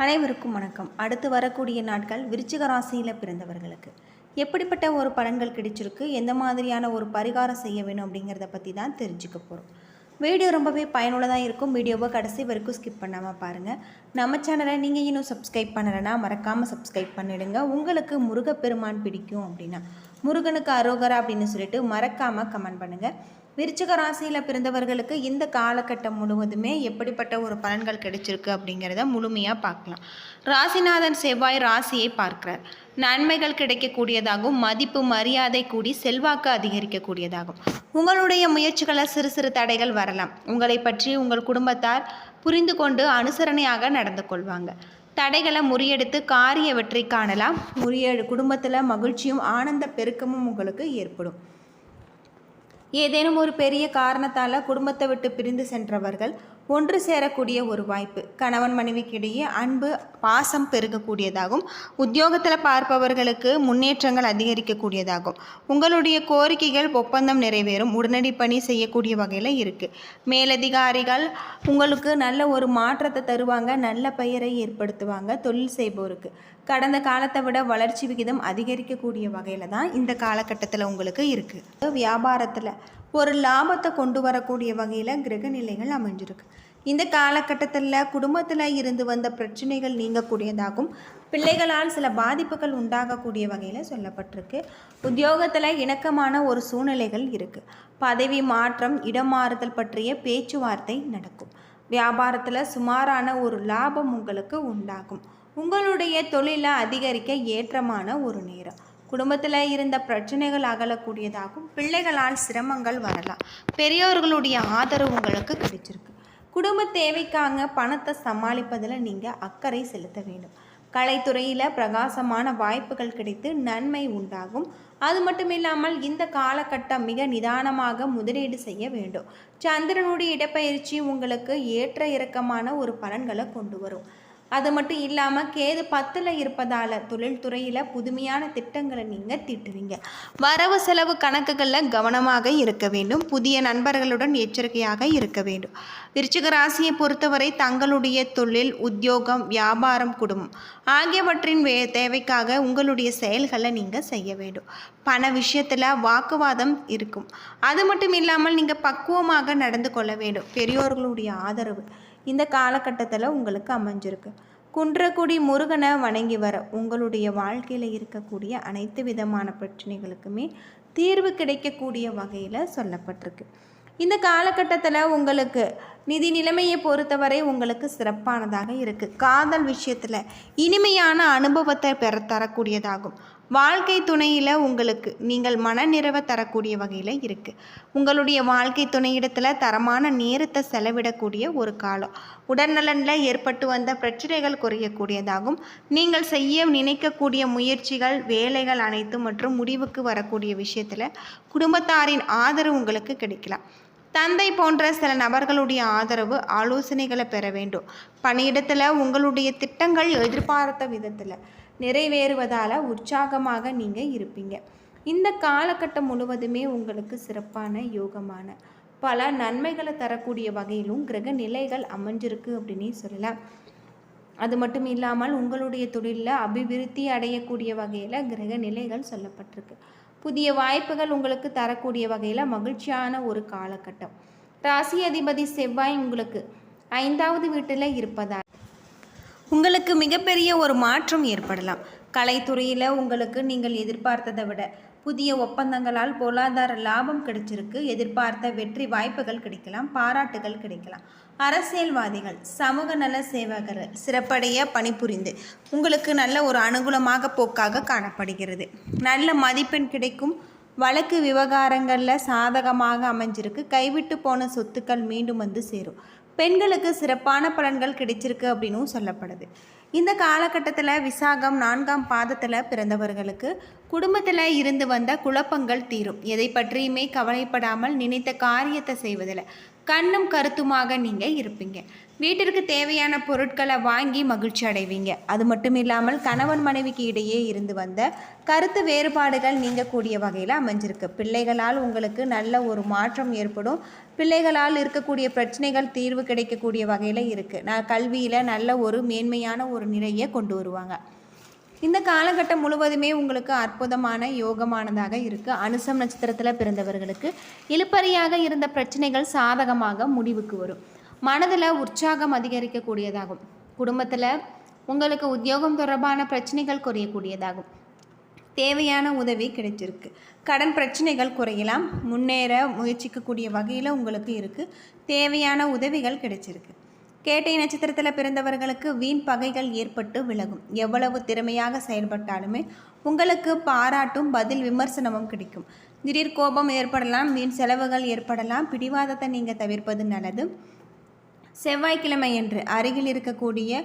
அனைவருக்கும் வணக்கம். அடுத்து வரக்கூடிய நாட்கள் விருச்சிக ராசியில் பிறந்தவர்களுக்கு எப்படிப்பட்ட ஒரு பலன்கள் கிடைச்சிருக்கு, எந்த மாதிரியான ஒரு பரிகாரம் செய்ய வேணும் அப்படிங்கிறத பற்றி தான் தெரிஞ்சுக்க போகிறோம். வீடியோ ரொம்பவே பயனுள்ளதாக இருக்கும். வீடியோவை கடைசி வரைக்கும் ஸ்கிப் பண்ணாமல் பாருங்கள். நம்ம சேனலை நீங்கள் இன்னும் சப்ஸ்கிரைப் பண்ணலைன்னா மறக்காமல் சப்ஸ்கிரைப் பண்ணிவிடுங்க. உங்களுக்கு முருகப்பெருமான் பிடிக்கும் அப்படின்னா முருகனுக்கு அரோகரா அப்படின்னு சொல்லிட்டு மறக்காமல் கமெண்ட் பண்ணுங்கள். விருச்சிக ராசியில் பிறந்தவர்களுக்கு இந்த காலகட்டம் முழுவதுமே எப்படிப்பட்ட ஒரு பலன்கள் கிடைச்சிருக்கு அப்படிங்கிறத முழுமையாக பார்க்கலாம். ராசிநாதன் செவ்வாய் ராசியை பார்க்கிறார். நன்மைகள் கிடைக்கக்கூடியதாகவும் மதிப்பு மரியாதை கூடி செல்வாக்கு அதிகரிக்கக்கூடியதாகும். உங்களுடைய முயற்சிகளை சிறு சிறு தடைகள் வரலாம். உங்களை பற்றி உங்கள் குடும்பத்தார் புரிந்து கொண்டு அனுசரணையாக நடந்து கொள்வாங்க. தடைகளை முறியெடுத்து காரிய வெற்றி காணலாம். குடும்பத்தில் மகிழ்ச்சியும் ஆனந்த பெருக்கமும் உங்களுக்கு ஏற்படும். ஏதேனும் ஒரு பெரிய காரணத்தால் குடும்பத்தை விட்டு பிரிந்து சென்றவர்கள் ஒன்று சேரக்கூடிய ஒரு வாய்ப்பு. கணவன் மனைவிக்கிடையே அன்பு பாசம் பெருகக்கூடியதாகும். உத்தியோகத்தில் பார்ப்பவர்களுக்கு முன்னேற்றங்கள் அதிகரிக்கக்கூடியதாகும். உங்களுடைய கோரிக்கைகள் ஒப்பந்தம் நிறைவேறும். உடனடி பணி செய்யக்கூடிய வகையில் இருக்குது. மேலதிகாரிகள் உங்களுக்கு நல்ல ஒரு மாற்றத்தை தருவாங்க. நல்ல பெயரை ஏற்படுத்துவாங்க. தொழில் செய்பவருக்கு கடந்த காலத்தை விட வளர்ச்சி விகிதம் அதிகரிக்கக்கூடிய வகையில் தான் இந்த காலகட்டத்தில் உங்களுக்கு இருக்குது. வியாபாரத்தில் ஒரு லாபத்தை கொண்டு வரக்கூடிய வகையில் கிரக நிலைகள் அமைஞ்சிருக்கு. இந்த காலகட்டத்தில் குடும்பத்தில் இருந்து வந்த பிரச்சனைகள் நீங்கக்கூடியதாகும். பிள்ளைகளால் சில பாதிப்புகள் உண்டாகக்கூடிய வகையில் சொல்லப்பட்டிருக்கு. உத்தியோகத்தில் இணக்கமான ஒரு சூழ்நிலைகள் இருக்குது. பதவி மாற்றம், இடமாறுதல் பற்றிய பேச்சுவார்த்தை நடக்கும். வியாபாரத்தில் சுமாரான ஒரு லாபம் உங்களுக்கு உண்டாகும். உங்களுடைய தொழிலை அதிகரிக்க ஏற்றமான ஒரு நேரம். குடும்பத்தில் இருந்த பிரச்சனைகள் அகலக்கூடியதாகும். பிள்ளைகளால் சிரமங்கள் வரலாம். பெரியோர்களுடைய ஆதரவு உங்களுக்கு கிடைச்சிருக்கு. குடும்ப தேவைக்காக பணத்தை சமாளிப்பதில் நீங்கள் அக்கறை செலுத்த வேண்டும். கலைத்துறையில் பிரகாசமான வாய்ப்புகள் கிடைத்து நன்மை உண்டாகும். அது மட்டும் இல்லாமல் இந்த காலகட்டம் மிக நிதானமாக முதலீடு செய்ய வேண்டும். சந்திரனுடைய இடப்பெயர்ச்சி உங்களுக்கு ஏற்ற இறக்கமான ஒரு பலன்களை கொண்டு வரும். அது மட்டும் இல்லாமல் கேது 10ல் இருப்பதால் தொழில்துறையில் புதுமையான திட்டங்களை நீங்கள் தீட்டுவீங்க. வரவு செலவு கணக்குகளில் கவனமாக இருக்க வேண்டும். புதிய நண்பர்களுடன் எச்சரிக்கையாக இருக்க வேண்டும். விருச்சிக ராசியை பொறுத்தவரை தங்களுடைய தொழில், உத்தியோகம், வியாபாரம், குடும்பம் ஆகியவற்றின் தேவைக்காக உங்களுடைய செயல்களை நீங்கள் செய்ய வேண்டும். பண விஷயத்தில் வாக்குவாதம் இருக்கும். அது மட்டும் இல்லாமல் நீங்கள் பக்குவமாக நடந்து கொள்ள வேண்டும். பெரியோர்களுடைய ஆதரவு இந்த காலகட்டத்தில் உங்களுக்கு அமைஞ்சிருக்கு. குன்றக்குடி முருகனை வணங்கி வர உங்களுடைய வாழ்க்கையில் இருக்கக்கூடிய அனைத்து விதமான பிரச்சனைகளுக்குமே தீர்வு கிடைக்கக்கூடிய வகையில் சொல்லப்பட்டிருக்கு. இந்த காலகட்டத்தில் உங்களுக்கு நிதி நிலைமையை பொறுத்தவரை உங்களுக்கு சிறப்பானதாக இருக்குது. காதல் விஷயத்தில் இனிமையான அனுபவத்தை தரக்கூடியதாகும். வாழ்க்கை துணையில் உங்களுக்கு நீங்கள் மனநிறைவை தரக்கூடிய வகையில் இருக்குது. உங்களுடைய வாழ்க்கை துணையிடத்தில் தரமான நேரத்தை செலவிடக்கூடிய ஒரு காலம். உடல்நலனில் ஏற்பட்டு வந்த பிரச்சனைகள் குறையக்கூடியதாகும். நீங்கள் செய்ய நினைக்கக்கூடிய முயற்சிகள், வேலைகள் அனைத்தும் மற்றும் முடிவுக்கு வரக்கூடிய விஷயத்தில் குடும்பத்தாரின் ஆதரவு உங்களுக்கு கிடைக்கலாம். தந்தை போன்ற சில நபர்களுடைய ஆதரவு, ஆலோசனைகளை பெற வேண்டும். பணியிடத்தில் உங்களுடைய திட்டங்கள் எதிர்பார்த்த விதத்தில் நிறைவேறுவதால் உற்சாகமாக நீங்கள் இருப்பீங்க. இந்த காலகட்டம் முழுவதுமே உங்களுக்கு சிறப்பான யோகமான பல நன்மைகளை தரக்கூடிய வகையிலும் கிரக நிலைகள் அமைஞ்சிருக்கு அப்படின்னு சொல்லலாம். அது மட்டும் இல்லாமல் உங்களுடைய தொழிலில் அபிவிருத்தி அடையக்கூடிய வகையில் கிரக நிலைகள் சொல்லப்பட்டிருக்கு. புதிய வாய்ப்புகள் உங்களுக்கு தரக்கூடிய வகையில் மகிழ்ச்சியான ஒரு காலகட்டம். ராசி அதிபதி செவ்வாய் உங்களுக்கு 5வது வீட்டில் இருப்பதால் உங்களுக்கு மிகப்பெரிய ஒரு மாற்றம் ஏற்படலாம். கலைத்துறையில் உங்களுக்கு நீங்கள் எதிர்பார்த்ததை விட புதிய ஒப்பந்தங்களால் பொருளாதார லாபம் கிடைச்சிருக்கு. எதிர்பார்த்த வெற்றி வாய்ப்புகள் கிடைக்கலாம். பாராட்டுகள் கிடைக்கலாம். அரசியல்வாதிகள், சமூக நல சேவகர்கள் சிறப்படைய பணிபுரிந்து உங்களுக்கு நல்ல ஒரு அனுகூலமாக போக்காக காணப்படுகிறது. நல்ல மதிப்பெண் கிடைக்கும். வழக்கு விவகாரங்களில் சாதகமாக அமைஞ்சிருக்கு. கைவிட்டு போன சொத்துக்கள் மீண்டும் வந்து சேரும். பெண்களுக்கு சிறப்பான பலன்கள் கிடைச்சிருக்கு அப்படின்னும் சொல்லப்படுது. இந்த காலகட்டத்தில் விசாகம் 4ஆம் பாதத்தில் பிறந்தவர்களுக்கு குடும்பத்தில் இருந்து வந்த குழப்பங்கள் தீரும். எதை பற்றியுமே கவலைப்படாமல் நினைத்த காரியத்தை செய்வதில் கண்ணும் கருத்துமாக நீங்கள் இருப்பீங்க. வீட்டிற்கு தேவையான பொருட்களை வாங்கி மகிழ்ச்சி அடைவீங்க. அது மட்டும் இல்லாமல் கணவன் மனைவிக்கு இடையே இருந்து வந்த கருத்து வேறுபாடுகள் நீங்கக்கூடிய வகையில் அமைஞ்சிருக்கு. பிள்ளைகளால் உங்களுக்கு நல்ல ஒரு மாற்றம் ஏற்படும். பிள்ளைகளால் இருக்கக்கூடிய பிரச்சனைகள் தீர்வு கிடைக்கக்கூடிய வகையில் இருக்குது. கல்வியில் நல்ல ஒரு மேன்மையான ஒரு நிலையை கொண்டு வருவாங்க. இந்த காலகட்டம் முழுவதுமே உங்களுக்கு அற்புதமான யோகமானதாக இருக்குது. அனுசம் நட்சத்திரத்தில் பிறந்தவர்களுக்கு இழுபறியாக இருந்த பிரச்சனைகள் சாதகமாக முடிவுக்கு வரும். மனதில் உற்சாகம் அதிகரிக்கக்கூடியதாகும். குடும்பத்தில் உங்களுக்கு உத்தியோகம் தொடர்பான பிரச்சனைகள் குறையக்கூடியதாகும். தேவையான உதவி கிடைச்சிருக்கு. கடன் பிரச்சனைகள் குறையலாம். முன்னேற முயற்சிக்கக்கூடிய வகையில் உங்களுக்கு இருக்குது. தேவையான உதவிகள் கிடைச்சிருக்கு. கேட்டை நட்சத்திரத்தில் பிறந்தவர்களுக்கு வீண் பகைகள் ஏற்பட்டு விலகும். எவ்வளவு திறமையாக செயல்பட்டாலுமே உங்களுக்கு பாராட்டும் பதில் விமர்சனமும் கிடைக்கும். திடீர் கோபம் ஏற்படலாம். வீண் செலவுகள் ஏற்படலாம். பிடிவாதத்தை நீங்கள் தவிர்ப்பது நல்லது. செவ்வாய்க்கிழமை என்று அருகில் இருக்கக்கூடிய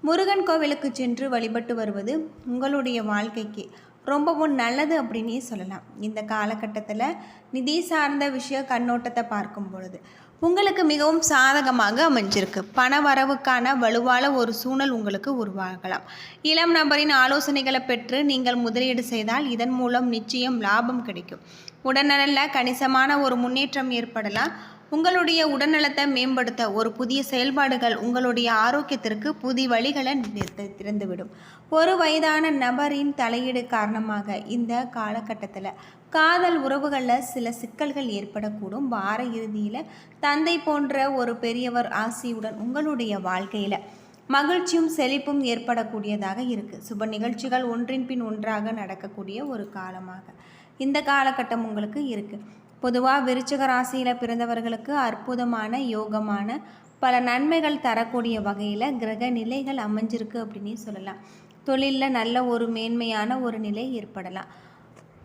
முருகன் கோவிலுக்கு சென்று வழிபட்டு வருவது உங்களுடைய வாழ்க்கைக்கு ரொம்பவும் நல்லது அப்படின்னே சொல்லலாம். இந்த காலகட்டத்தில் நிதி சார்ந்த விஷய கண்ணோட்டத்தை பார்க்கும் பொழுது உங்களுக்கு மிகவும் சாதகமாக அமைஞ்சிருக்கு. பண வரவுக்கான வலுவான ஒரு சூழல் உங்களுக்கு உருவாகலாம். இளம் நபரின் ஆலோசனைகளை பெற்று நீங்கள் முதலீடு செய்தால் இதன் மூலம் நிச்சயம் லாபம் கிடைக்கும். உடல்நலில் கணிசமான ஒரு முன்னேற்றம் ஏற்படலாம். உங்களுடைய உடல்நலத்தை மேம்படுத்த ஒரு புதிய செயல்பாடுகள் உங்களுடைய ஆரோக்கியத்திற்கு புதிய வழிகளை திறந்துவிடும். ஒரு வயதான நபரின் தலையீடு காரணமாக இந்த காலகட்டத்தில் காதல் உறவுகளில் சில சிக்கல்கள் ஏற்படக்கூடும். வார இறுதியில் தந்தை போன்ற ஒரு பெரியவர் ஆசியுடன் உங்களுடைய வாழ்க்கையில் மகிழ்ச்சியும் செழிப்பும் ஏற்படக்கூடியதாக இருக்குது. சுப நிகழ்ச்சிகள் ஒன்றின் பின் ஒன்றாக நடக்கக்கூடிய ஒரு காலமாக இந்த காலகட்டம் உங்களுக்கு இருக்குது. பொதுவாக விருச்சிக ராசியில் பிறந்தவர்களுக்கு அற்புதமான யோகமான பல நன்மைகள் தரக்கூடிய வகையில் கிரக நிலைகள் அமைஞ்சிருக்கு அப்படின்னே சொல்லலாம். தொழிலில் நல்ல ஒரு மேன்மையான ஒரு நிலை ஏற்படலாம்.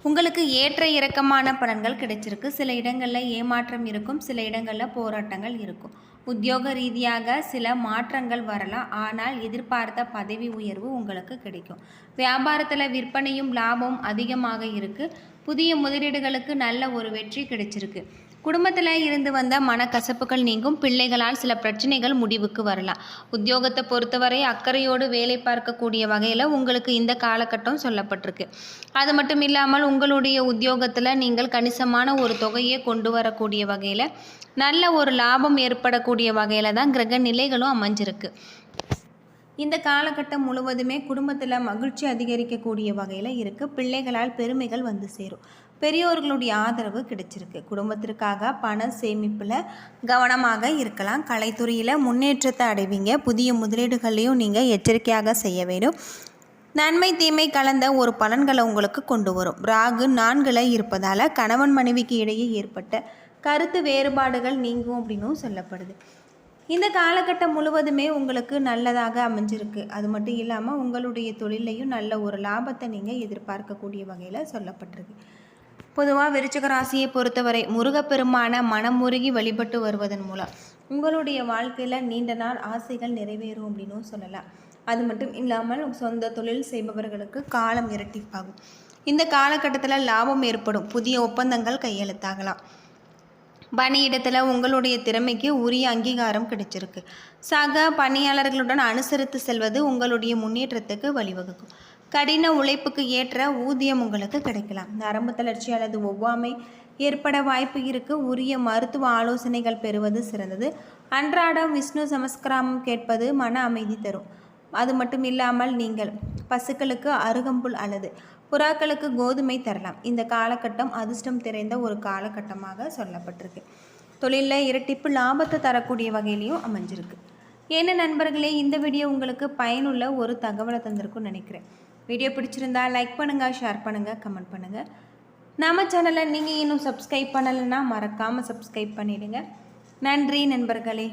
உங்களுக்கு ஏற்ற இறக்கமான பலன்கள் கிடைச்சிருக்கு. சில இடங்களில் ஏமாற்றம் இருக்கும். சில இடங்களில் போராட்டங்கள் இருக்கும். உத்தியோக ரீதியாக சில மாற்றங்கள் வரலாம். ஆனால் எதிர்பார்த்த பதவி உயர்வு உங்களுக்கு கிடைக்கும். வியாபாரத்தில் விற்பனையும் லாபமும் அதிகமாக இருக்குது. புதிய முதலீடுகளுக்கு நல்ல ஒரு வெற்றி கிடைச்சிருக்கு. குடும்பத்தில் இருந்து வந்த மனக்கசப்புகள் நீங்கும். பிள்ளைகளால் சில பிரச்சனைகள் முடிவுக்கு வரலாம். உத்தியோகத்தை பொறுத்தவரை அக்கறையோடு வேலை பார்க்கக்கூடிய வகையில் உங்களுக்கு இந்த காலகட்டம் சொல்லப்பட்டிருக்கு. அது மட்டும் இல்லாமல் உங்களுடைய உத்தியோகத்தில் நீங்கள் கணிசமான ஒரு தொகையை கொண்டு வரக்கூடிய வகையில் நல்ல ஒரு லாபம் ஏற்படக்கூடிய வகையில் தான் கிரக நிலைகளும் அமைஞ்சிருக்கு. இந்த காலகட்டம் முழுவதுமே குடும்பத்தில் மகிழ்ச்சி அதிகரிக்கக்கூடிய வகையில் இருக்குது. பிள்ளைகளால் பெருமைகள் வந்து சேரும். பெரியோர்களுடைய ஆதரவு கிடைச்சிருக்கு. குடும்பத்திற்காக பண சேமிப்பில் கவனமாக இருக்கலாம். கலைத்துறையில் முன்னேற்றத்தை அடைவீங்க. புதிய முதலீடுகளையும் நீங்கள் எச்சரிக்கையாக செய்ய வேண்டும். நன்மை தீமை கலந்த ஒரு பலன்களை உங்களுக்கு கொண்டு வரும். ராகு 4ல் இருப்பதால் கணவன் மனைவிக்கு இடையே ஏற்பட்ட கருத்து வேறுபாடுகள் நீங்கும் அப்படின்னும் சொல்லப்படுது. இந்த காலகட்டம் முழுவதுமே உங்களுக்கு நல்லதாக அமைஞ்சிருக்கு. அது மட்டும் இல்லாமல் உங்களுடைய தொழிலையும் நல்ல ஒரு லாபத்தை நீங்கள் எதிர்பார்க்கக்கூடிய வகையில் சொல்லப்பட்டிருக்கு. பொதுவாக விருச்சிக ராசியை பொறுத்தவரை முருகப்பெருமான மனமுருகி வழிபட்டு வருவதன் மூலம் உங்களுடைய வாழ்க்கையில் நீண்ட நாள் ஆசைகள் நிறைவேறும் அப்படின்னும் சொல்லலாம். அது மட்டும் இல்லாமல் சொந்த தொழில் செய்பவர்களுக்கு காலம் இரட்டிப்பாகும். இந்த காலகட்டத்தில் லாபம் ஏற்படும். புதிய ஒப்பந்தங்கள் கையெழுத்தாகலாம். பணியிடத்தில் உங்களுடைய திறமைக்கு உரிய அங்கீகாரம் கிடைச்சிருக்கு. சக பணியாளர்களுடன் அனுசரித்து செல்வது உங்களுடைய முன்னேற்றத்துக்கு வழிவகுக்கும். கடின உழைப்புக்கு ஏற்ற ஊதியம் உங்களுக்கு கிடைக்கலாம். நரம்பு தளர்ச்சி அல்லது ஒவ்வாமை ஏற்பட வாய்ப்பு இருக்குது. உரிய மருத்துவ ஆலோசனைகள் பெறுவது சிறந்தது. அன்றாடம் விஷ்ணு நமஸ்காரம் கேட்பது மன அமைதி தரும். அது மட்டும் இல்லாமல் நீங்கள் பசுக்களுக்கு அருகம்புல் அல்லது புறாக்களுக்கு கோதுமை தரலாம். இந்த காலகட்டம் அதிர்ஷ்டம் நிறைந்த ஒரு காலகட்டமாக சொல்லப்பட்டிருக்கு. தொழிலில் இரட்டிப்பு லாபத்தை தரக்கூடிய வகையிலையும் அமைஞ்சிருக்கு. என்ன நண்பர்களே, இந்த வீடியோ உங்களுக்கு பயனுள்ள ஒரு தகவலை தந்திருக்கும்னு நினைக்கிறேன். வீடியோ பிடிச்சிருந்தா லைக் பண்ணுங்கள், ஷேர் பண்ணுங்கள், கமெண்ட் பண்ணுங்கள். நம்ம சேனலை நீங்கள் இன்னும் சப்ஸ்கிரைப் பண்ணலைன்னா மறக்காமல் சப்ஸ்கிரைப் பண்ணிவிடுங்க. நன்றி நண்பர்களே.